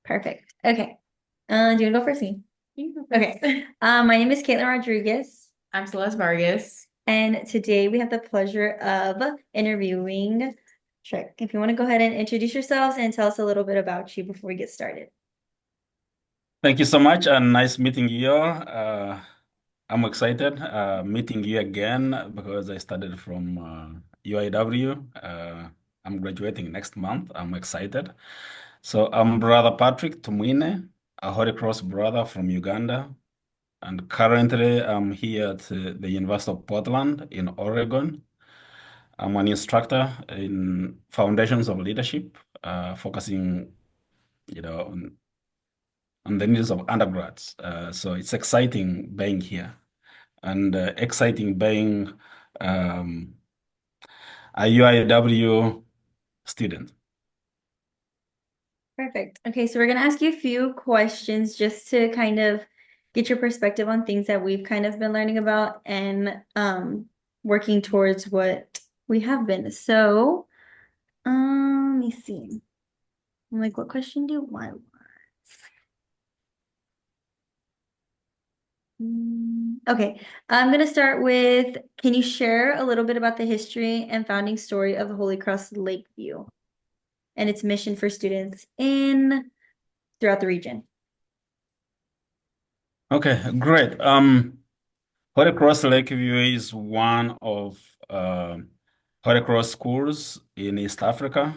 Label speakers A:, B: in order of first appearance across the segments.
A: Perfect. Okay. Do you want to go first? Me?
B: You go
A: Okay.
B: first.
A: My name is Caitlyn Rodriguez,
B: I'm Celeste Vargas.
A: and today we have the pleasure of interviewing Trick. If you want to go ahead and introduce yourselves and tell us a little bit about you before we get started.
C: Thank you so much and nice meeting you. I'm excited meeting you again because I started from UIW. I'm graduating next month. I'm excited. So I'm Brother Patrick Tumwine, a Holy Cross brother from Uganda. And currently I'm here at the University of Portland in Oregon. I'm an instructor in Foundations of Leadership, focusing, on the needs of undergrads. So it's exciting being here and exciting being um, a UIW student.
A: Perfect. Okay, so we're gonna ask you a few questions just to kind of get your perspective on things that we've kind of been learning about and working towards what we have been. So, let me see. I'm like, what question do you want? Okay, I'm gonna start with, can you share a little bit about the history and founding story of the Holy Cross Lakeview and its mission for students in throughout the region?
C: Okay, great. Holy Cross Lakeview is one of uh, Holy Cross schools in East Africa.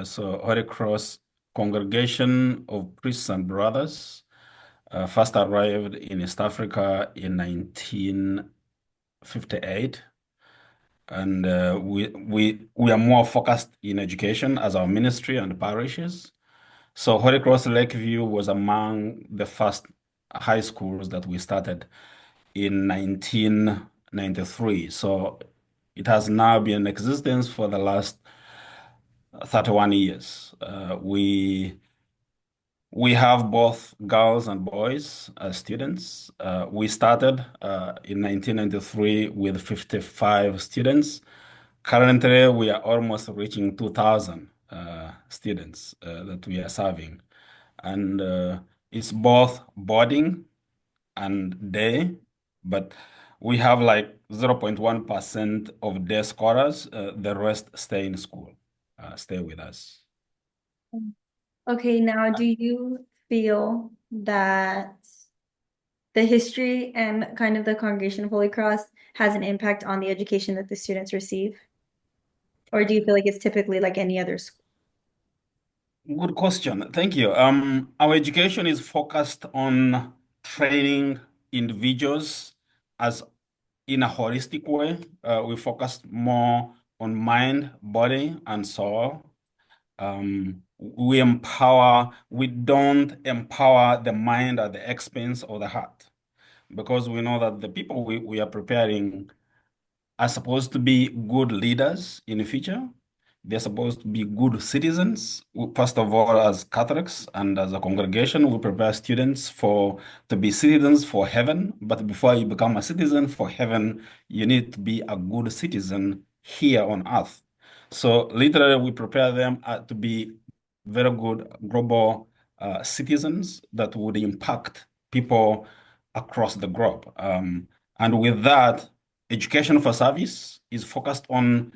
C: So Holy Cross Congregation of Priests and Brothers first arrived in East Africa in 1958. And we are more focused in education as our ministry and parishes. So Holy Cross Lakeview was among the first high schools that we started in 1993. So it has now been in existence for the last 31 years. We have both girls and boys as students. We started in 1993 with 55 students. Currently, we are almost reaching 2,000 students that we are serving. And it's both boarding and day, but we have like 0.1% of day scholars. The rest stay in school, stay with us.
A: Okay, now do you feel that the history and kind of the Congregation of Holy Cross has an impact on the education that the students receive? Or do you feel like it's typically like any other school?
C: Good question. Thank you. Our education is focused on training individuals as in a holistic way. We focus more on mind, body, and soul. We don't empower the mind at the expense of the heart because we know that the people we are preparing are supposed to be good leaders in the future. They're supposed to be good citizens. First of all, as Catholics and as a congregation, we prepare students for to be citizens for heaven. But before you become a citizen for heaven, you need to be a good citizen here on earth. So literally, we prepare them to be very good global citizens that would impact people across the globe. And with that, education for service is focused on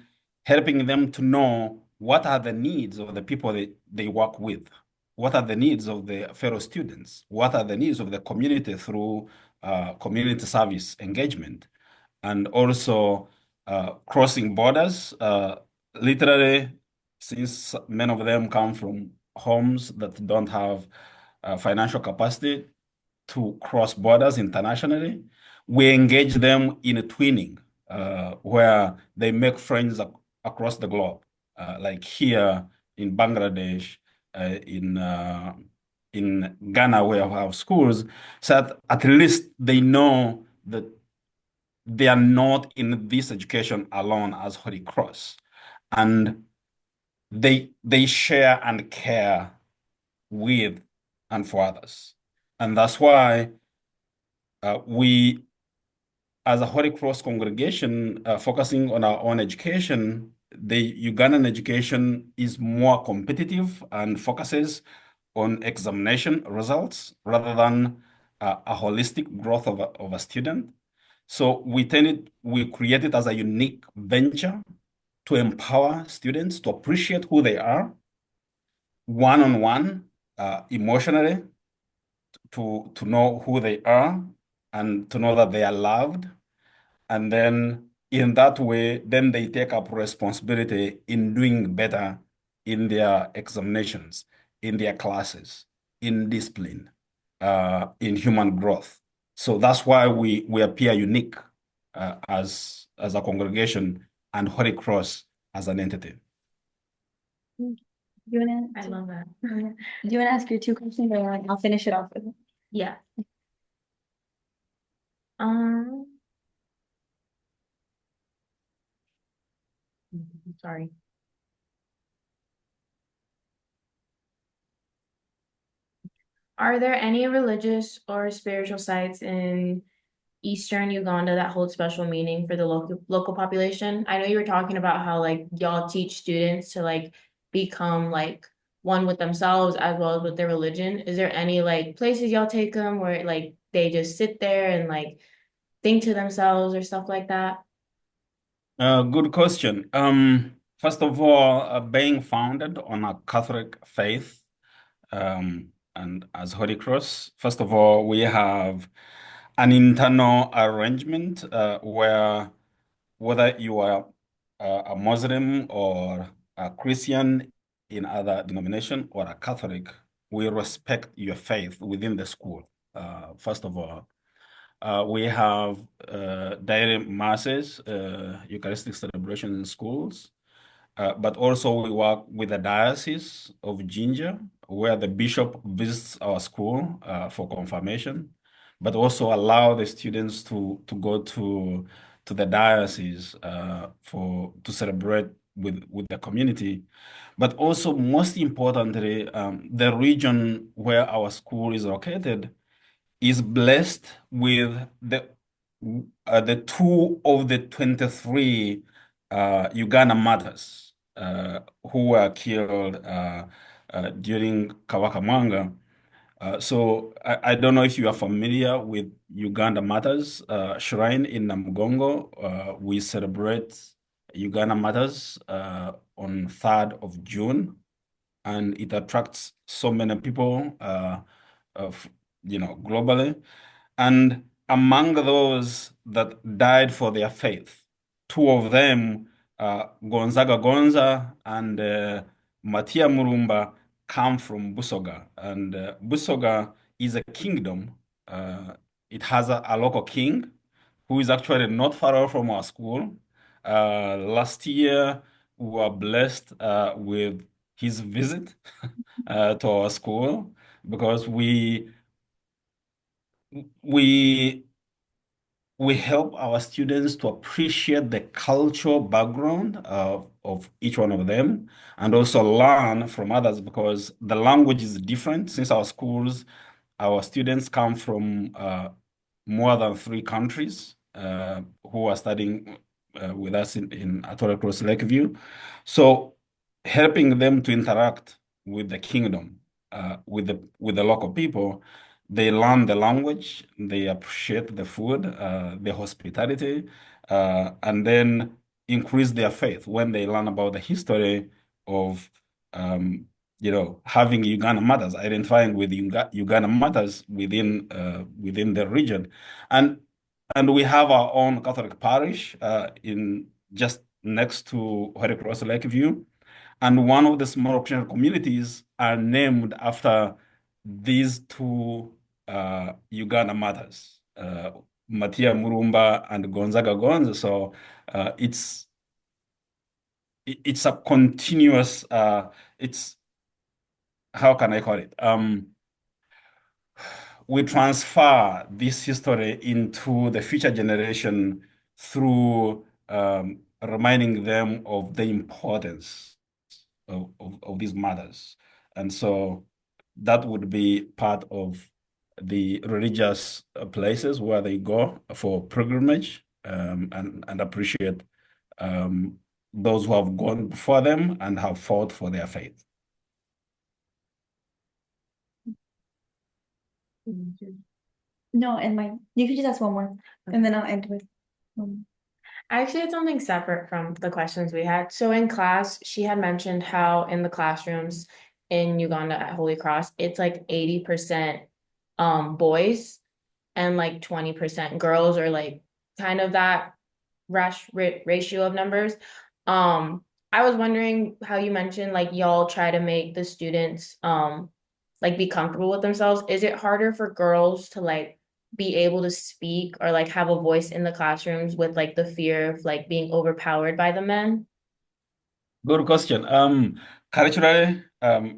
C: helping them to know what are the needs of the people they work with, what are the needs of the fellow students, what are the needs of the community through community service engagement, and also crossing borders. Literally, since many of them come from homes that don't have financial capacity to cross borders internationally, we engage them in twinning, where they make friends across the globe, like here in Bangladesh, in Ghana, where we have schools, so that at least they know that they are not in this education alone as Holy Cross, and they share and care with and for others, and that's why we, as a Holy Cross congregation, focusing on our own education, the Ugandan education is more competitive and focuses on examination results rather than a holistic growth of a student. So we create it as a unique venture to empower students to appreciate who they are one-on-one, emotionally, to know who they are and to know that they are loved. And then in that way, then they take up responsibility in doing better in their examinations, in their classes, in discipline, in human growth. So that's why we appear unique as a congregation and Holy Cross as an entity.
A: Do you wanna, I love that. Do you wanna ask your two questions or I'll finish it off with it? Yeah. Um, sorry. Are there any religious or spiritual sites in Eastern Uganda that hold special meaning for the local population? I know you were talking about how like y'all teach students to like become like one with themselves as well as with their religion. Is there any like places y'all take them where like they just sit there and like think to themselves or stuff like that?
C: Good question. First of all, being founded on a Catholic faith, and as Holy Cross, first of all, we have an internal arrangement where whether you are a Muslim or a Christian in other denomination or a Catholic, we respect your faith within the school. First of all, we have daily masses, Eucharistic celebration in schools, but also we work with the Diocese of Ginger, where the bishop visits our school for confirmation, but also allow the students to go to the diocese to celebrate with the community. But also, most importantly, the region where our school is located is blessed with the two of the 23 Uganda martyrs who were killed during Kawakamwanga. So I don't know if you are familiar with Uganda Martyrs Shrine in Namugongo. We celebrate Uganda Martyrs on 3rd of June, and it attracts so many people, of, globally. And among those that died for their faith, two of them, Gonzaga Gonza and Matia Murumba, come from Busoga. And Busoga is a kingdom. It has a local king who is actually not far away from our school. Last year, we were blessed with his visit to our school because we we help our students to appreciate the cultural background of each one of them and also learn from others because the language is different since our students come from more than 3 countries who are studying with us in Atoll Cross Lakeview. So helping them to interact with the kingdom, with the local people, they learn the language, they appreciate the food, the hospitality, and then increase their faith when they learn about the history of, having Uganda mothers, identifying with Uganda mothers within the region, and and we have our own Catholic parish in just next to Holy Cross Lakeview, and one of the small optional communities are named after these two Uganda mothers, Matia Murumba and Gonzaga Gonza. So it's a continuous. It's how can I call it? We transfer this history into the future generation through reminding them of the importance of these matters. And so that would be part of the religious places where they go for pilgrimage, and appreciate um, those who have gone before them and have fought for their faith.
A: No, and mine. You can just ask one more, and then I'll end with
B: I actually had something separate from the questions we had. So in class, she had mentioned how in the classrooms in Uganda at Holy Cross, it's like 80% boys and like 20% girls, or like kind of that ratio of numbers. I was wondering how you mentioned like y'all try to make the students like be comfortable with themselves. Is it harder for girls to like be able to speak or like have a voice in the classrooms with like the fear of like being overpowered by the men?
C: Good question. Culturally,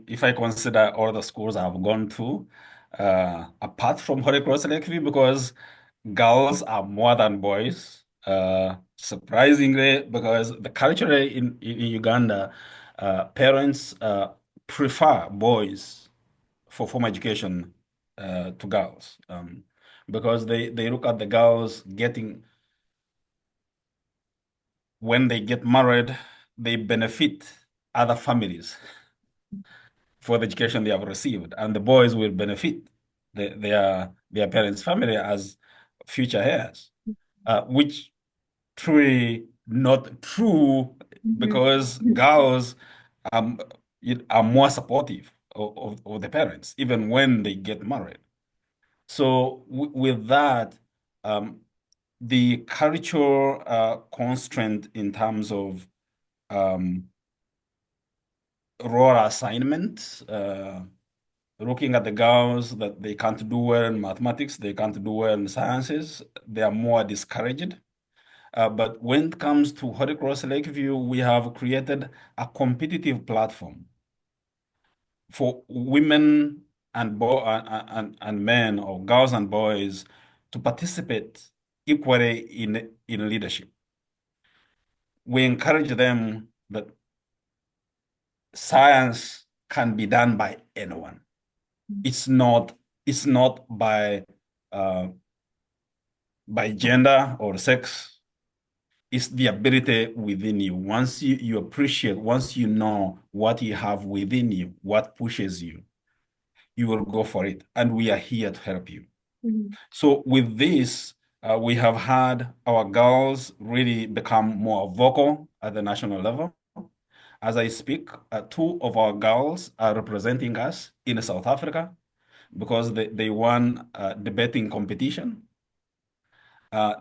C: if I consider all the schools I've gone to, apart from Holy Cross Lakeview, because girls are more than boys, surprisingly, because the culture in Uganda, parents prefer boys for formal education to girls, because they look at the girls getting, when they get married, they benefit other families for the education they have received, and the boys will benefit their parents' family as future heirs, which truly not true, because girls um, are more supportive of the parents even when they get married. So with that, um, the cultural constraint in terms of um, role assignment, looking at the girls that they can't do well in mathematics, they can't do well in sciences, they are more discouraged. But when it comes to Holy Cross Lakeview, we have created a competitive platform for women and men, or girls and boys, to participate equally in leadership. We encourage them that science can be done by anyone. It's not it's not uh, by gender or sex. It's the ability within you. Once you appreciate, once you know what you have within you, what pushes you, you will go for it. And we are here to help you.
A: Mhm.
C: So with this, we have had our girls really become more vocal at the national level. As I speak, two of our girls are representing us in South Africa because they won a debating competition.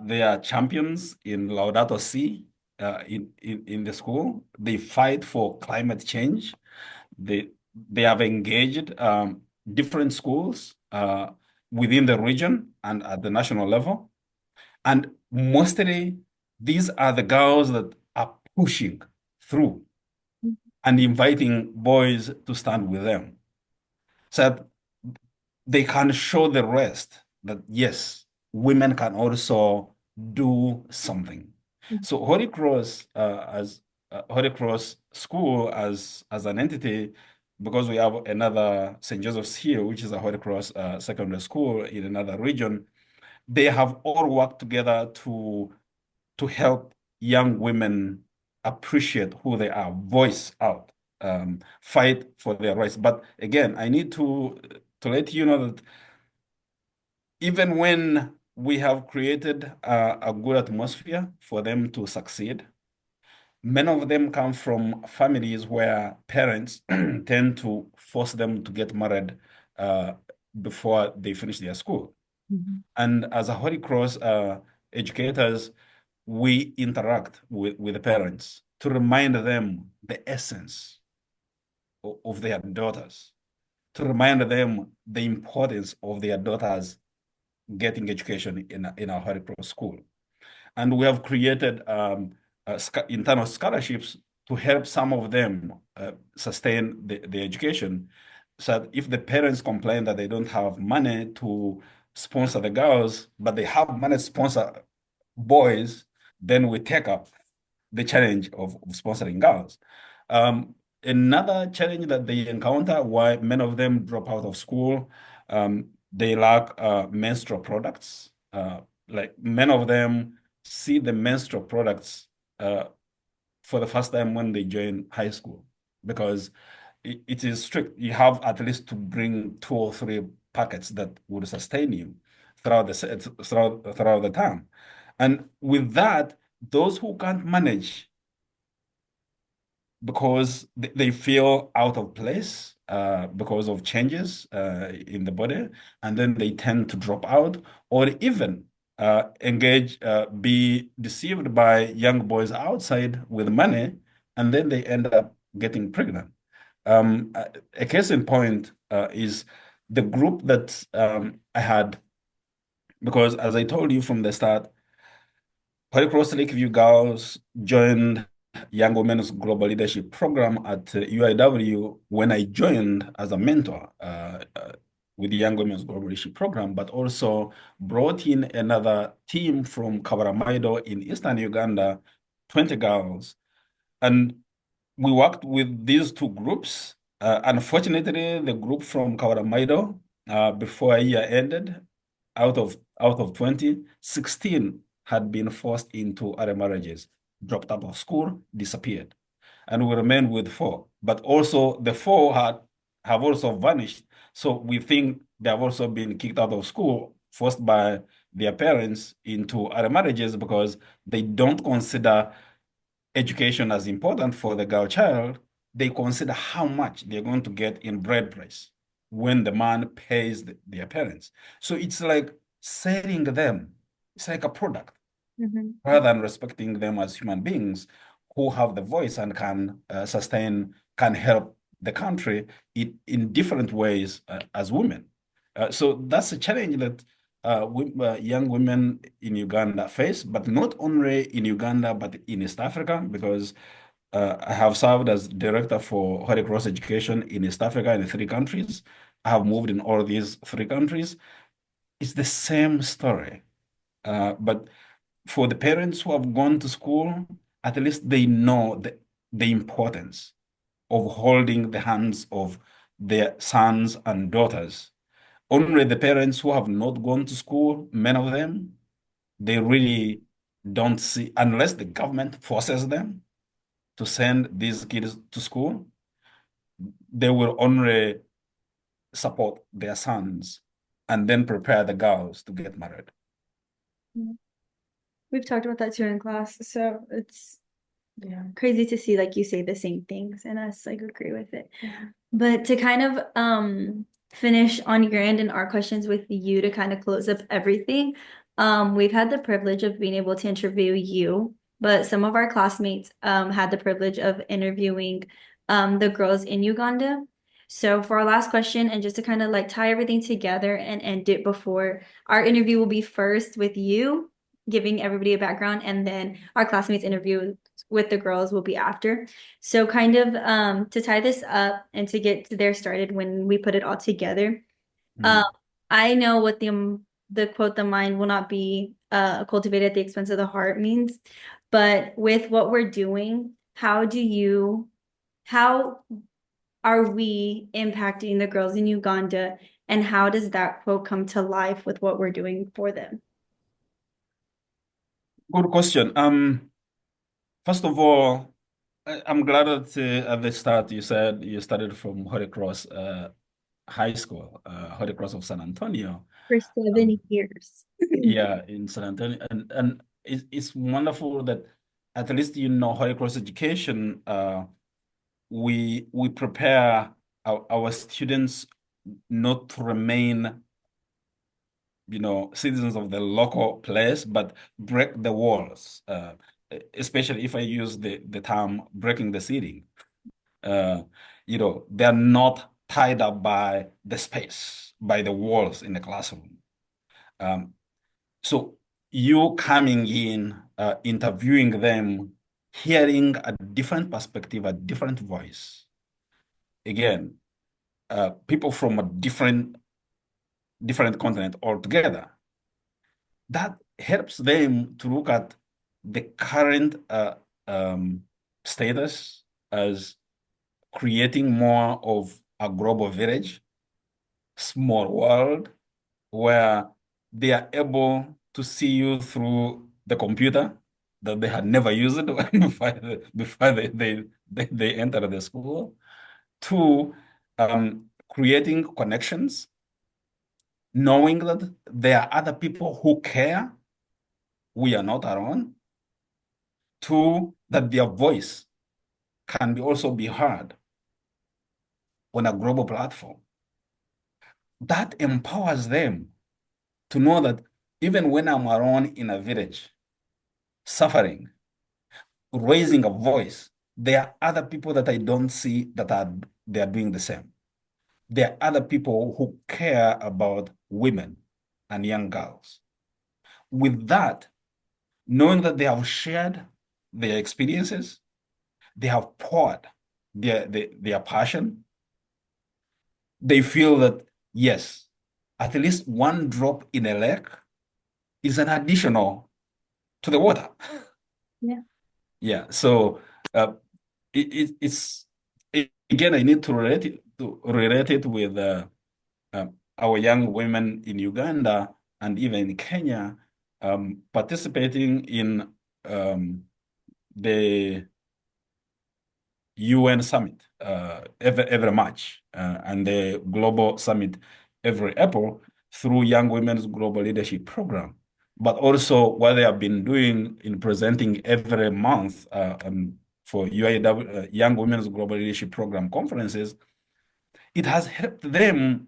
C: They are champions in Laudato Si in the school. They fight for climate change. They they have engaged different schools within the region and at the national level. And mostly, these are the girls that are pushing through and inviting boys to stand with them. So they can show the rest that yes, women can also do something. So Holy Cross, as Holy Cross School as an entity, because we have another St. Joseph's here, which is a Holy Cross secondary school in another region, they have all worked together to help young women appreciate who they are, voice out, fight for their rights. But again, I need to let you know that even when we have created a good atmosphere for them to succeed, many of them come from families where parents tend to force them to get married uh, before they finish their school.
A: Mhm.
C: And as a Holy Cross educators, we interact with the parents to remind them the essence of their daughters, to remind them the importance of their daughters getting education in our Holy Cross school. And we have created internal scholarships to help some of them sustain the education. So that if the parents complain that they don't have money to sponsor the girls, but they have money to sponsor boys, then we take up the challenge of sponsoring girls. Another challenge that they encounter, why many of them drop out of school, they lack menstrual products. Like many of them see the menstrual products uh, for the first time when they join high school because it is strict. You have at least to bring two or three packets that would sustain you throughout throughout the time. And with that, those who can't manage because they feel out of place because of changes in the body, and then they tend to drop out or even be deceived by young boys outside with money, and then they end up getting pregnant. A case in point is the group that I had, because as I told you from the start, Holy Cross Lakeview girls joined Young Women's Global Leadership Program at UIW when I joined as a mentor with the Young Women's Global Leadership Program, but also brought in another team from Kabaramaido in Eastern Uganda, 20 girls. And we worked with these two groups. Unfortunately, the group from Kabaramaido, before a year ended, out of 20, 16 had been forced into other marriages, dropped out of school, disappeared. And we remained with four. But also the four have also vanished. So we think they have also been kicked out of school, forced by their parents into other marriages because they don't consider education as important for the girl child. They consider how much they're going to get in bread price when the man pays their parents. So it's like selling them. It's like a product
A: Mhm.
C: rather than respecting them as human beings who have the voice and can help the country in different ways as women. So that's a challenge that young women in Uganda face, but not only in Uganda, but in East Africa, because I have served as director for Holy Cross Education in East Africa in 3 countries. I have moved in all these 3 countries. It's the same story. But for the parents who have gone to school, at least they know the importance of holding the hands of their sons and daughters. Only the parents who have not gone to school, many of them, they really don't see, unless the government forces them to send these kids to school, they will only support their sons and then prepare the girls to get married.
A: Yeah. We've talked about that too in class, so it's
B: Yeah.
A: crazy to see like you say the same things and us like agree with it.
B: Yeah.
A: But to kind of finish on your end and our questions with you to kind of close up everything, we've had the privilege of being able to interview you, but some of our classmates had the privilege of interviewing the girls in Uganda. So for our last question, and just to kind of like tie everything together and end it before our interview will be first with you, giving everybody a background, and then our classmates interview with the girls will be after. So kind of to tie this up and to get there started when we put it all together. Um,
C: Mm.
A: I know what the quote "the mind will not be cultivated at the expense of the heart" means, but with what we're doing, how are we impacting the girls in Uganda, and how does that quote come to life with what we're doing for them?
C: Good question. First of all, I'm glad that at the start you said you started from Holy Cross High School, Holy Cross of San Antonio.
A: For 7 years.
C: Yeah, in San Antonio, and it's wonderful that at least Holy Cross Education. We prepare our students not to remain citizens of the local place, but break the walls. Especially if I use the term breaking the ceiling. Uh, they're not tied up by the space, by the walls in the classroom. Um, so you coming in, interviewing them, hearing a different perspective, a different voice. Again, people from a different continent altogether. That helps them to look at the current um, status as creating more of a global village, small world, where they are able to see you through the computer that they had never used before they enter the school. Two, creating connections knowing that there are other people who care, we are not alone. Two, that their voice can be also be heard on a global platform. That empowers them to know that even when I'm alone in a village, suffering, raising a voice, there are other people that I don't see that are they are doing the same. There are other people who care about women and young girls. With that, knowing that they have shared their experiences, they have poured their passion, they feel that, yes, at least one drop in a lake is an additional to the water.
A: Yeah.
C: Yeah. So uh, it's again, I need to relate it with our young women in Uganda and even in Kenya participating in the UN summit every March and the global summit every April through Young Women's Global Leadership Program. But also what they have been doing in presenting every month for UIW, Young Women's Global Leadership Program conferences, it has helped them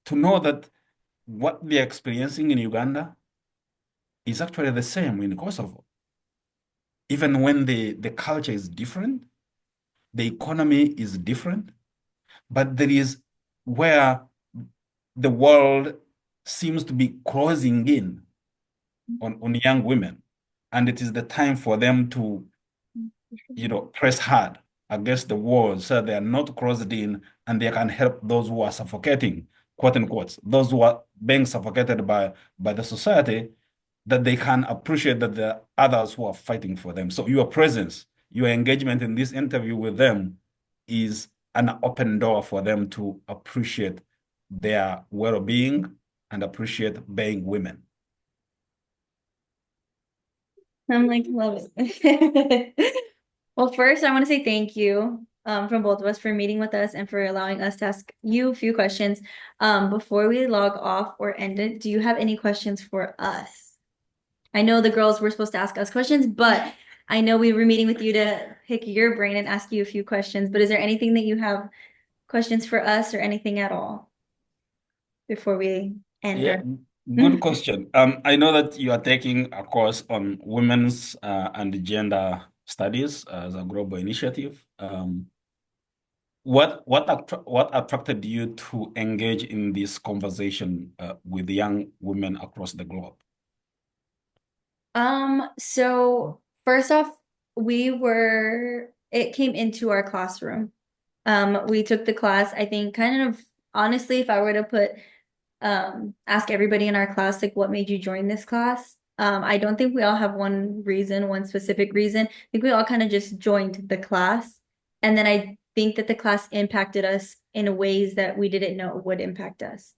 C: to know that what they're experiencing in Uganda is actually the same in Kosovo. Even when the culture is different, the economy is different, but there is where the world seems to be closing in on young women. And it is the time for them to, press hard against the walls so they are not closed in and they can help those who are suffocating, quote unquote, those who are being suffocated by the society, that they can appreciate that there are others who are fighting for them. So your presence, your engagement in this interview with them is an open door for them to appreciate their well-being and appreciate being women.
A: I'm like, love it. Well, first, I want to say thank you from both of us for meeting with us and for allowing us to ask you a few questions. Before we log off or end it, do you have any questions for us? I know the girls were supposed to ask us questions, but I know we were meeting with you to pick your brain and ask you a few questions. But is there anything that you have questions for us or anything at all before we end
C: Yeah,
A: our
C: good question. I know that you are taking a course on women's and gender studies as a global initiative. What attracted you to engage in this conversation with young women across the globe?
A: So first off, it came into our classroom. We took the class, I think kind of honestly, if I were to ask everybody in our class, like, what made you join this class? I don't think we all have one specific reason. I think we all kind of just joined the class. And then I think that the class impacted us in ways that we didn't know would impact us.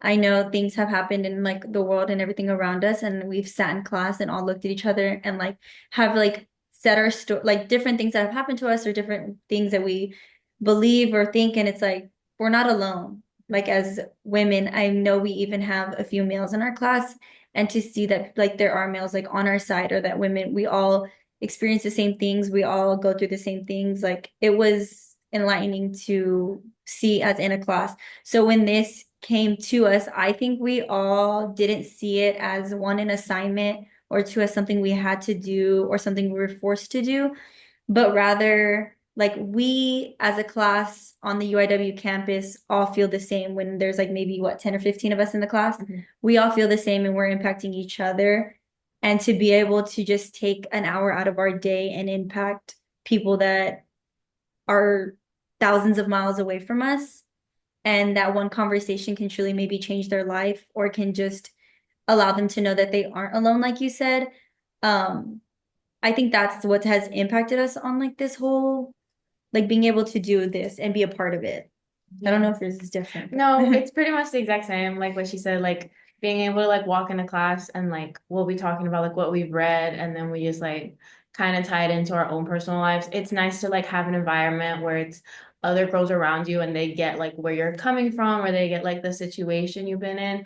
A: I know things have happened in like the world and everything around us, and we've sat in class and all looked at each other and like have like said our story, like different things that have happened to us or different things that we believe or think, and it's like we're not alone. Like as women, I know we even have a few males in our class, and to see that like there are males like on our side or that women, we all experience the same things, we all go through the same things. Like it was enlightening to see as in a class. So when this came to us, I think we all didn't see it as one, an assignment, or two, as something we had to do or something we were forced to do, but rather like we as a class on the UIW campus all feel the same when there's like maybe what 10 or 15 of us in the class. We all feel the same and we're impacting each other. And to be able to just take an hour out of our day and impact people that are thousands of miles away from us, and that one conversation can truly maybe change their life or can just allow them to know that they aren't alone, like you said. Um, I think that's what has impacted us on like this whole, like being able to do this and be a part of it. I don't know if yours is different.
B: No, it's pretty much the exact same. Like what she said, like being able to like walk into class and like we'll be talking about like what we've read and then we just like kind of tie it into our own personal lives. It's nice to like have an environment where it's other girls around you and they get like where you're coming from or they get like the situation you've been in.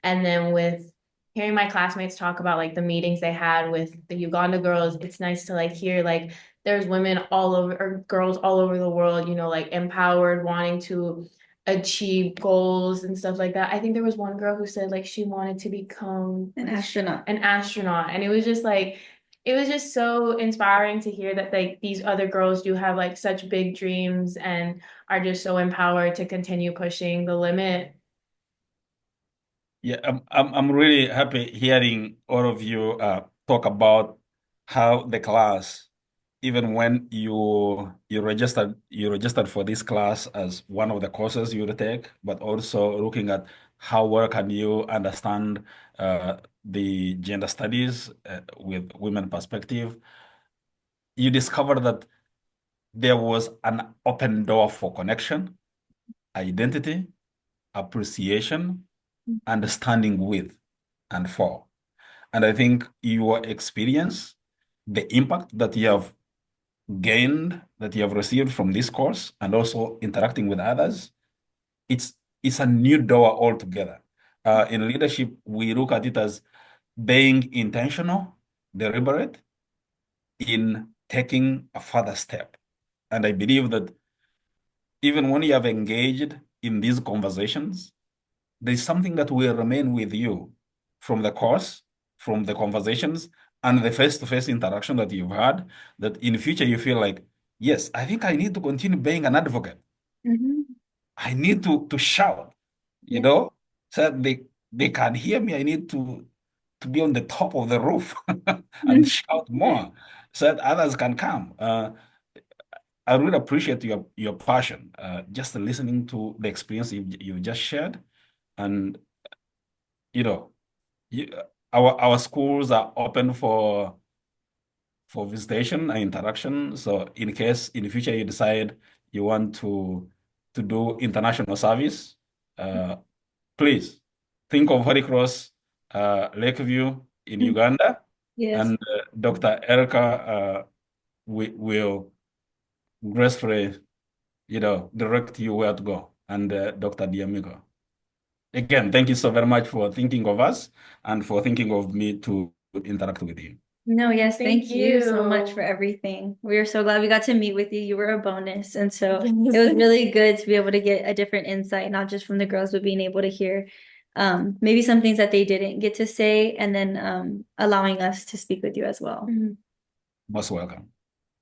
B: And then with hearing my classmates talk about like the meetings they had with the Uganda girls, it's nice to like hear like there's women all over or girls all over the world, you know, like empowered, wanting to achieve goals and stuff like that. I think there was one girl who said like she wanted to become
A: An astronaut.
B: an astronaut. And it was just like it was just so inspiring to hear that like these other girls do have like such big dreams and are just so empowered to continue pushing the limit.
C: Yeah, I'm really happy hearing all of you talk about how the class, even when you registered for this class as one of the courses you would take, but also looking at how well can you understand the gender studies with women perspective, you discover that there was an open door for connection, identity, appreciation, understanding with and for. And I think your experience, the impact that you have gained, that you have received from this course, and also interacting with others, it's it's a new door altogether. In leadership, we look at it as being intentional, deliberate in taking a further step. And I believe that even when you have engaged in these conversations, there's something that will remain with you from the course, from the conversations, and the face-to-face interaction that you've had, that in future you feel like, yes, I think I need to continue being an advocate.
A: Mhm.
C: I need to shout, you
A: Yeah.
C: know, so they can hear me. I need to be on the top of the roof and shout more so that others can come. I really appreciate your passion, just listening to the experience you just shared. And, you know, you, our schools are open for visitation and interaction. So in case in the future you decide you want to do international service, uh, please think of Holy Cross Lakeview in Uganda,
A: Yes.
C: and Dr. Erica will gracefully, direct you where to go, and Dr. Diamigo. Again, thank you so very much for thinking of us and for thinking of me to interact with you.
A: No, yes,
B: Thank
A: thank you so much for
B: you.
A: everything. We are so glad we got to meet with you. You were a bonus. And so it was
B: Yes.
A: really good to be able to get a different insight, not just from the girls, but being able to hear maybe some things that they didn't get to say, and then allowing us to speak with you as well.
B: Mhm.
C: Most welcome.